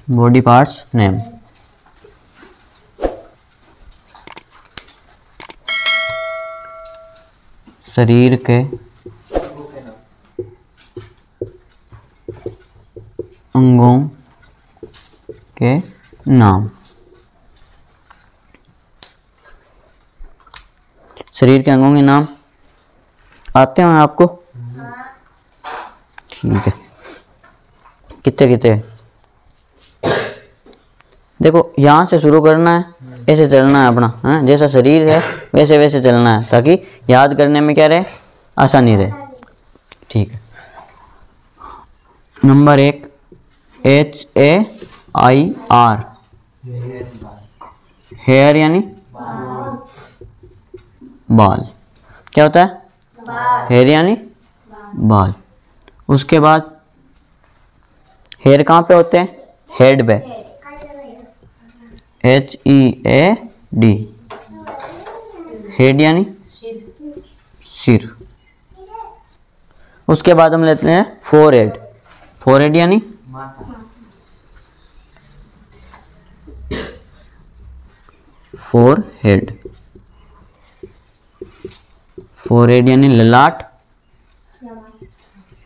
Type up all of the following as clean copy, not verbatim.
Body parts name. शरीर के अंगों के नाम। शरीर के अंगों के नाम आते हैं आपको? ठीक है, कितने कितने? देखो यहाँ से शुरू करना है, ऐसे चलना है अपना, है जैसा शरीर है वैसे वैसे चलना है, ताकि याद करने में क्या रहे, आसानी रहे। ठीक है, नंबर 1 HAIR, हेयर यानी बाल। क्या होता है? हेयर यानी बाल। उसके बाद हेयर कहाँ पे होते हैं? हेड पे, HEAD, हेड यानी सिर। उसके बाद हम लेते हैं फोरहेड, फोरहेड यानी फोरहेड, फोरहेड यानी ललाट,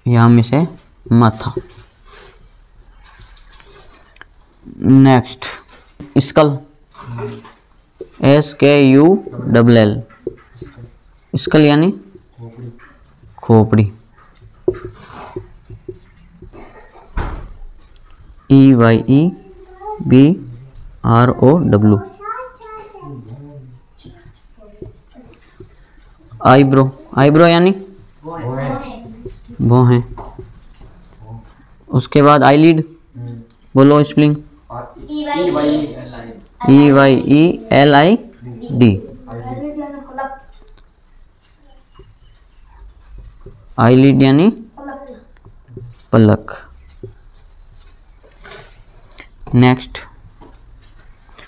यहाँ में से माथा। नेक्स्ट स्कल, SKULL, स्कल यानी खोपड़ी, EYEBROW, आईब्रो, आईब्रो यानी भौहें। उसके बाद आईलिड, बोलो स्पेलिंग, EYELID, आईलिड यानी पलक। नेक्स्ट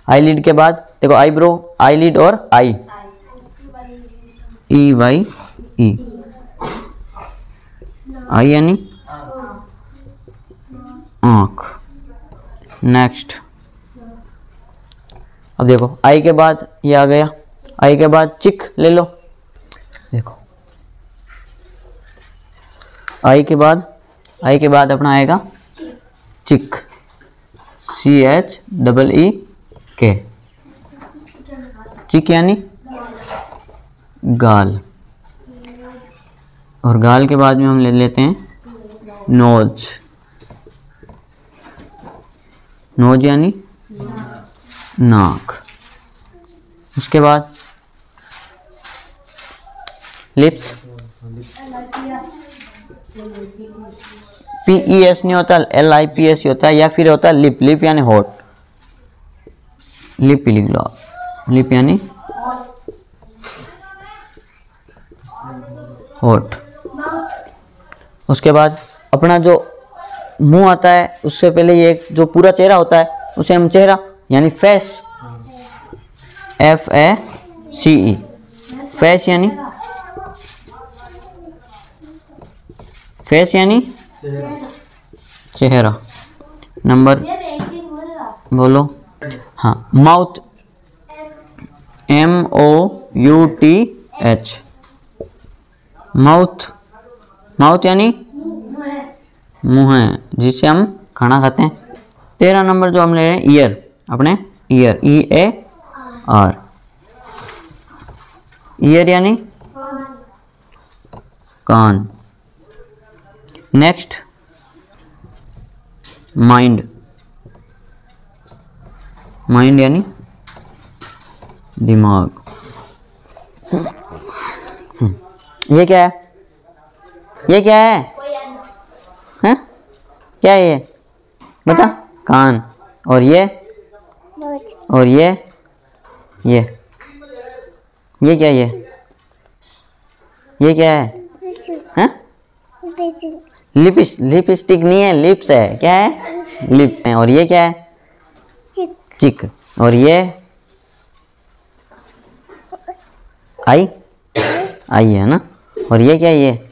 आईलिड के बाद देखो आईब्रो, आईलिड और आई, EYE, आई यानी आँख। नेक्स्ट अब देखो आई के बाद ये आ गया, आई के बाद चिक ले लो। देखो आई के बाद अपना आएगा चिक, CHEEK, चिक यानी गाल। और गाल के बाद में हम ले लेते हैं नोज, नोज यानी नाक। उसके बाद लिप्स, PES नहीं होता, LIPS होता है, या फिर होता है लिप, लिप यानी होठ, लिप लिख लो, लिप यानी होठ। उसके बाद अपना जो मुंह आता है, उससे पहले ये जो पूरा चेहरा होता है उसे हम चेहरा यानी फेस, FACE, फेस यानी चेहरा। नंबर बोलो, हाँ माउथ, MOUTH, माउथ, माउथ यानी मुंह है जिससे हम खाना खाते हैं। 13 नंबर जो हम ले रहे हैं ईयर, अपने ईयर, EAR, ईयर यानी कान। नेक्स्ट माइंड, माइंड यानी दिमाग। ये क्या है? ये क्या है? हैं? क्या है ये? बता। कान। और ये क्या है? ये क्या है? हैं? लिपस्टिक नहीं है, लिप्स है। क्या है? लिप है। और ये क्या है? चिक। और ये आई है ना। और ये क्या है?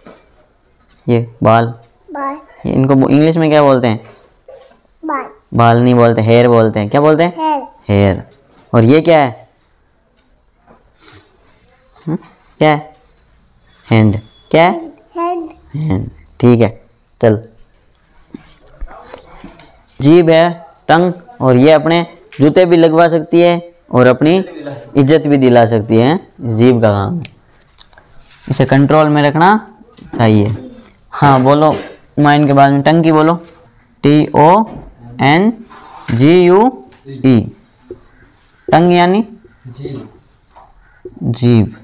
ये बाल, ये इनको इंग्लिश में क्या बोलते हैं? बाल नहीं बोलते, हेयर बोलते हैं। क्या बोलते हैं? हेयर। और ये क्या है? क्या है? हैंड। क्या है? हैंड। ठीक है, चल। जीभ है, टंग, और ये अपने जूते भी लगवा सकती है और अपनी इज्जत भी दिला सकती है। जीभ का काम, इसे कंट्रोल में रखना चाहिए। हाँ बोलो माइन के बाद में टंग की बोलो। TONGUE। टंग यानी जीभ।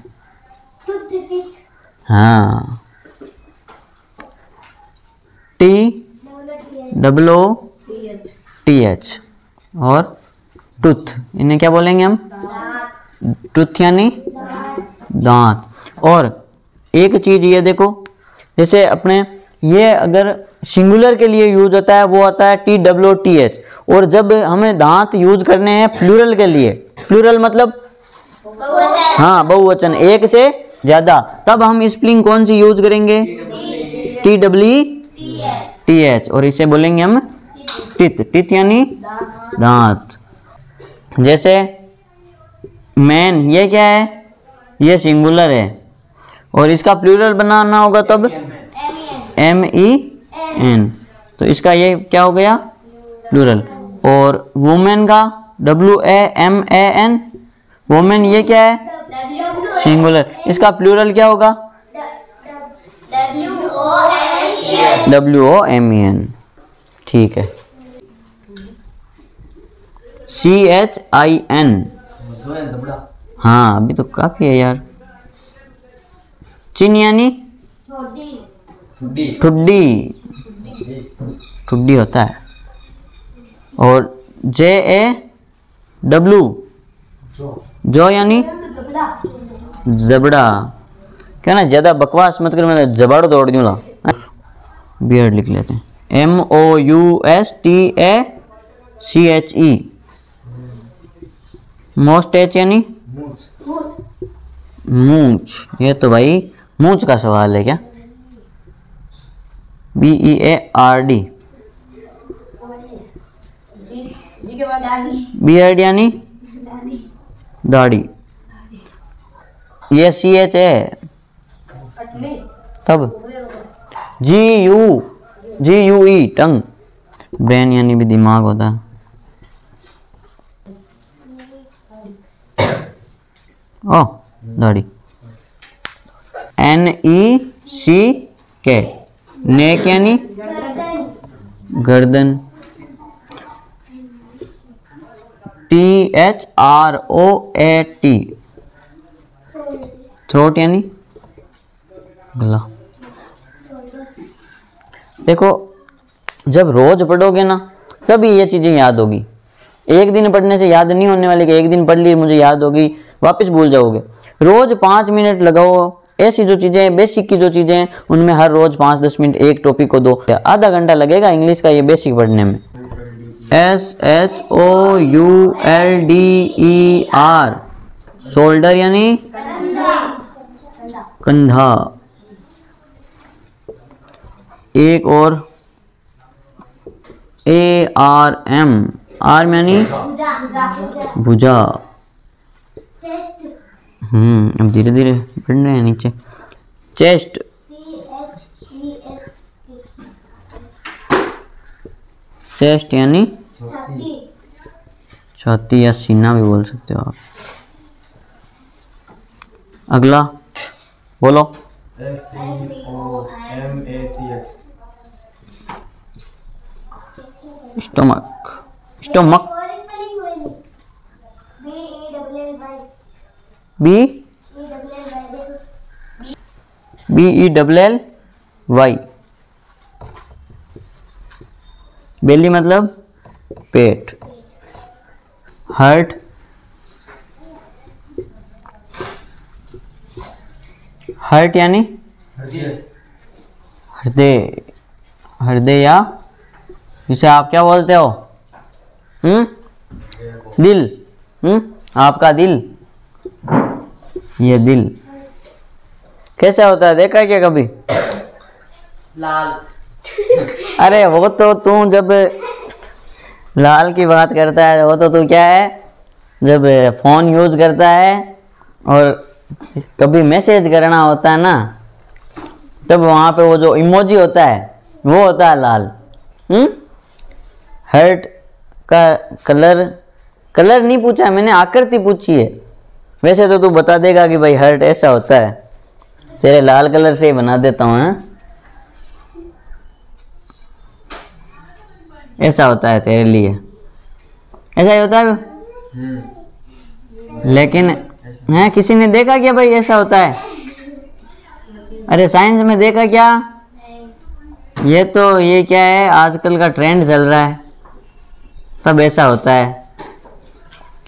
हाँ। TOOTH और टूथ, इन्हें क्या बोलेंगे हम? टूथ यानी दांत। और एक चीज ये देखो, जैसे अपने ये अगर सिंगुलर के लिए यूज होता है वो होता है TWTH, और जब हमें दांत यूज करने हैं प्लूरल के लिए, प्लूरल मतलब हाँ बहुवचन, एक से ज्यादा, तब हम स्पेलिंग कौन सी यूज करेंगे? TWTH, और इसे बोलेंगे हम टिथ। टिथ यानी दांत। जैसे मैन, ये क्या है? ये सिंगुलर है, और इसका प्लूरल बनाना होगा तब MEN, तो इसका ये क्या हो गया? प्लूरल। और वुमेन का WAMAN, वुमेन ये क्या है? सिंगुलर, इसका प्लूरल क्या होगा? WOMEN। ठीक है। CHIN, हाँ अभी तो काफी है यार। चिन यानी ठुड्डी, ठुड्डी होता है। और JAW, जो यानी जबड़ा। क्या ना, ज्यादा बकवास मत कर, मैं जबाड़ दौड़ दूंगा। बियर्ड लिख लेते हैं, MOUSTACHE। मोस्टैच यानी मूंछ। ये तो भाई मूंछ का सवाल है क्या? BEARD, बियर्ड यानी दाढ़ी। ये CH है तब। GUE, टंग। ब्रेन यानी भी दिमाग होता है। ओ दाढ़ी। NECK, नेक यानी गर्दन। THROAT, थ्रोट यानी गला। देखो जब रोज पढ़ोगे ना तभी ये चीजें याद होगी। एक दिन पढ़ने से याद नहीं होने वाली कि एक दिन पढ़ ली मुझे याद होगी, वापस भूल जाओगे। रोज 5 मिनट लगाओ, ऐसी जो चीजें बेसिक की जो चीजें हैं उनमें हर रोज 5-10 मिनट एक टॉपिक को दो। आधा घंटा लगेगा इंग्लिश का ये बेसिक पढ़ने में। SHOULDER, शोल्डर यानी कंधा। एक और ARM, आर्म यानी भुजा। अब धीरे धीरे बढ़ रहे हैं नीचे। चेस्ट, चेस्ट यानी छाती या सीना भी बोल सकते हो आप। अगला बोलो। Stomach, stomach. BELLY, बेली मतलब पेट। हार्ट, हार्ट यानी हृदय, हृदय या जिसे आप क्या बोलते हो? दिल। आपका दिल, ये दिल कैसा होता है देखा है क्या कभी? लाल। अरे वो तो तू जब लाल की बात करता है वो तो तू क्या है, जब फोन यूज करता है और कभी मैसेज करना होता है ना, तब वहां पे वो जो इमोजी होता है वो होता है लाल। हर्ट का कलर, कलर नहीं पूछा मैंने, आकृति पूछी है। वैसे तो तू बता देगा कि भाई हर्ट ऐसा होता है, तेरे लाल कलर से ही बना देता हूँ। ऐसा होता है तेरे लिए, ऐसा ही होता है। लेकिन है किसी ने देखा क्या भाई ऐसा होता है? अरे साइंस में देखा क्या? ये तो ये क्या है, आजकल का ट्रेंड चल रहा है, तब ऐसा होता है।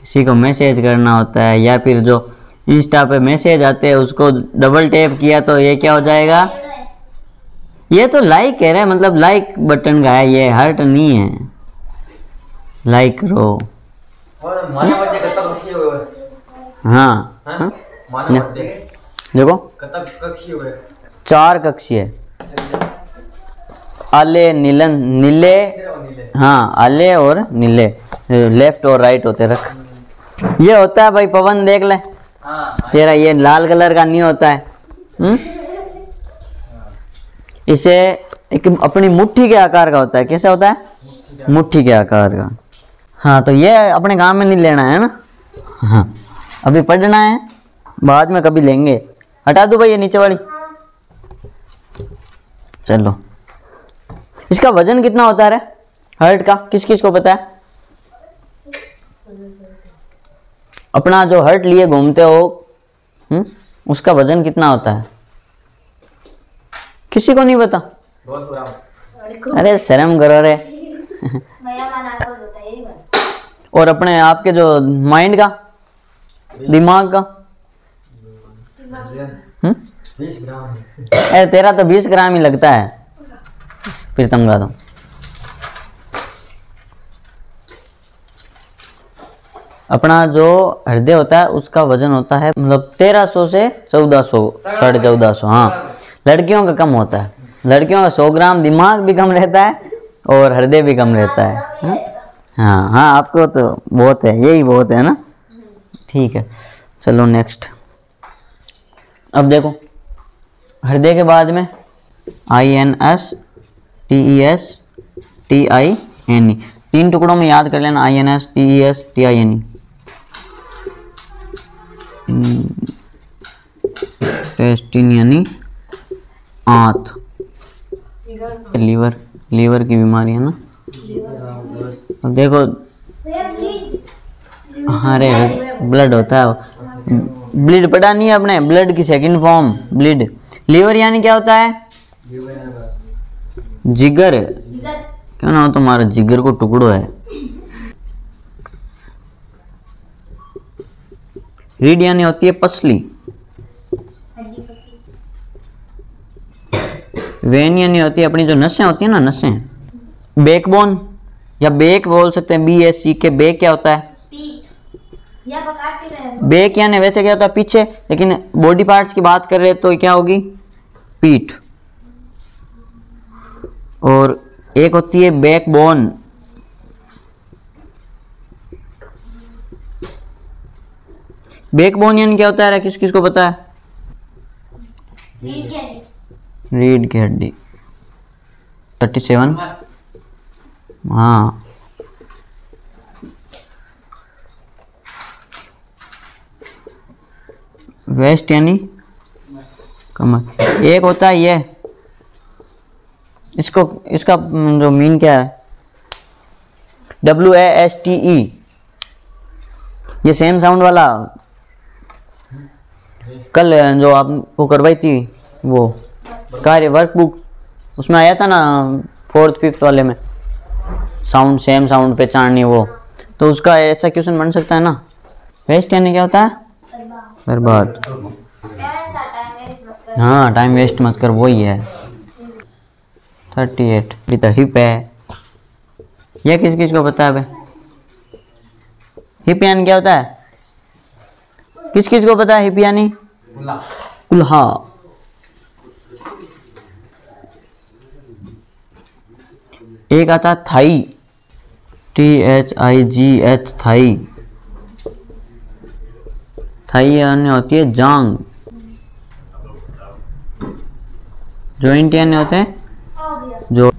किसी को मैसेज करना होता है या फिर जो इंस्टा पे मैसेज आते हैं उसको डबल टैप किया तो ये क्या हो जाएगा? ये तो लाइक कह रहा है, मतलब लाइक बटन का है, ये हर्ट नहीं है। लाइक करो। हाँ, हाँ? देखो 4 कक्षीय, आले नीलन नीले, हाँ आले और नीले, लेफ्ट और राइट होते रख। ये होता है भाई पवन, देख ले तेरा ये लाल कलर का नहीं होता है। इसे एक अपनी मुट्ठी के आकार का होता है। कैसा होता है? मुट्ठी के आकार का। हाँ तो ये अपने काम में नहीं लेना है ना। हाँ अभी पढ़ना है, बाद में कभी लेंगे। हटा दो भाई ये नीचे वाली। चलो, इसका वजन कितना होता है रे हर्ट का? किस किस को पता है? अपना जो हर्ट लिए घूमते हो उसका वजन कितना होता है? किसी को नहीं पता? अरे शर्म करो रे। और अपने आपके जो माइंड का, दिमाग का, 20 ग्राम। अरे तेरा तो 20 ग्राम ही लगता है प्रीतम का। तो अपना जो हृदय होता है उसका वजन होता है मतलब 1300 से 1400, 1450। हाँ लड़कियों का कम होता है, लड़कियों का 100 ग्राम। दिमाग भी कम रहता है और हृदय भी कम रहता है। हाँ हाँ आपको तो बहुत है, यही बहुत है ना। ठीक है चलो नेक्स्ट। अब देखो हृदय के बाद में INS TES TINE, 3 टुकड़ों में याद कर लेना, INS TES TINE। टेस्टिन यानी आंत, लीवर, लीवर की बीमारी है ना। अब देखो अरे ब्लड होता है, ब्लड पढ़ा नहीं है आपने? ब्लड की सेकंड फॉर्म ब्लड। लीवर यानी क्या होता है? जिगर। क्यों ना हो तुम्हारा जिगर को टुकड़ो है। रीड यानी होती है पसली। वेन यानी होती है अपनी जो नसें होती है ना, नसें। बैकबोन या बेक बोल सकते हैं, BAC के। बेक क्या होता है? बेक यानी वैसे क्या होता है? पीछे, लेकिन बॉडी पार्ट्स की बात कर रहे हैं तो क्या होगी? पीठ। और एक होती है बैकबोन। बैकबोन यानी क्या होता है? किस किस को पता है? रीढ़ की हड्डी। 37। हाँ वेस्ट यानी कमर। एक होता है ये, इसको, इसका जो मीन क्या है? WASTE। ये सेम साउंड वाला कल जो आपको करवाई थी वो कार्य वर्कबुक, उसमें आया था ना 4th 5th वाले में, साउंड सेम साउंड पहचाननी, वो तो उसका ऐसा क्वेश्चन बन सकता है ना। वेस्ट यानी क्या होता है? बर्बाद। हाँ टाइम वेस्ट मत कर, वही है। 38 भी तो हिप है। यह किस किस को पता है भाई? हिप यानी क्या होता है? किस किस को पता है हिप यानी? कुल्हा। एक आता थाई, THIGH थाई। थाई यानी होती है जांग। जॉइंट यानी होते हैं जो।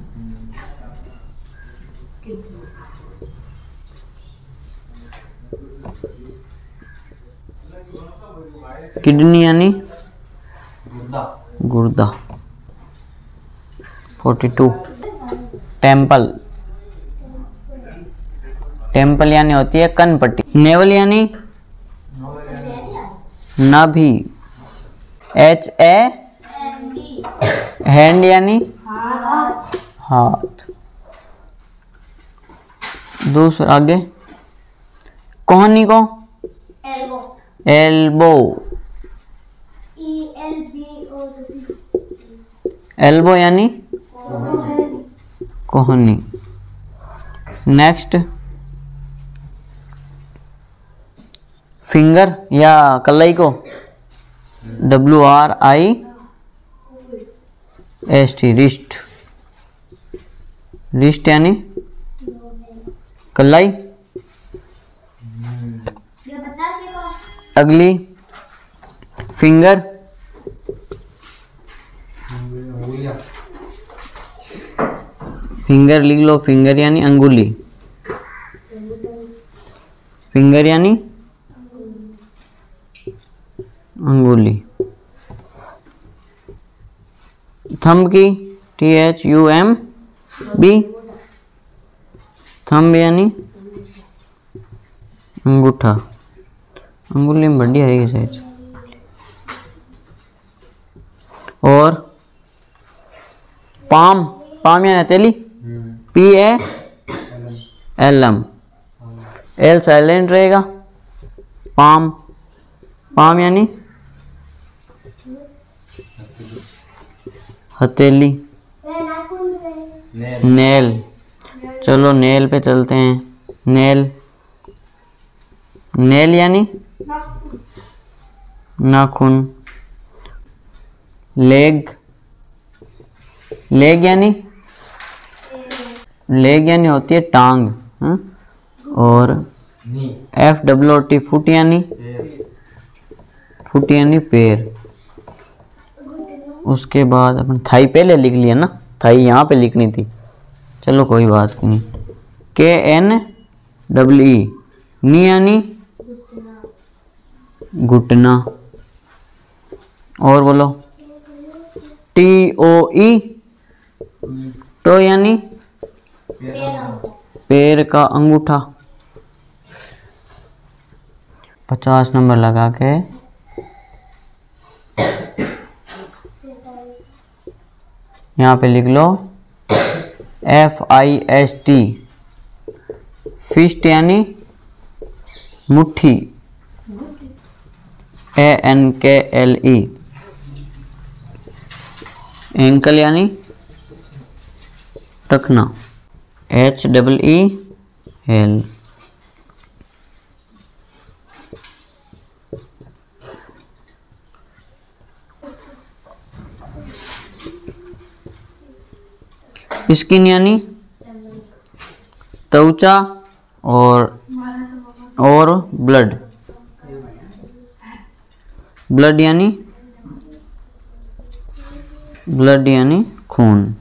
किडनी यानी गुर्दा। 42। टेम्पल। टेम्पल यानी होती है कनपट्टी। नेवल यानी नाभि। HA हैंड यानी हाथ। दूसरा आगे कोहनी को एल्बो। एल्बो यानी कोहनी। नेक्स्ट फिंगर या कलाई को WRIST रिस्ट। रिस्ट यानी कलाई। अगली फिंगर फिंगर लिख लो। फिंगर यानी अंगुली। फिंगर यानी अंगुली। थंब की THUMB। थंब यानी अंगूठा। अंगुली में बढ़िया है साइज। और पाम। पाम यानी हथेली। PALM। L साइलेंट रहेगा। पाम। पाम यानी हथेली। नेल। चलो नेल पे चलते हैं। नेल। नेल यानी नाखून। लेग। लेग यानी होती है टांग। और FOOT फुट यानी पैर। उसके बाद अपन थाई पहले लिख लिया ना, थाई यहाँ पे लिखनी थी। चलो कोई बात नहीं। KNEE नी यानी घुटना। और बोलो TOE टो यानी पैर का अंगूठा। 50 नंबर लगा के यहाँ पे लिख लो FIST फिस्ट यानी मुट्ठी। ANKLE एंकल यानी टखना। HEEL स्किन यानी त्वचा। और ब्लड। ब्लड यानी खून।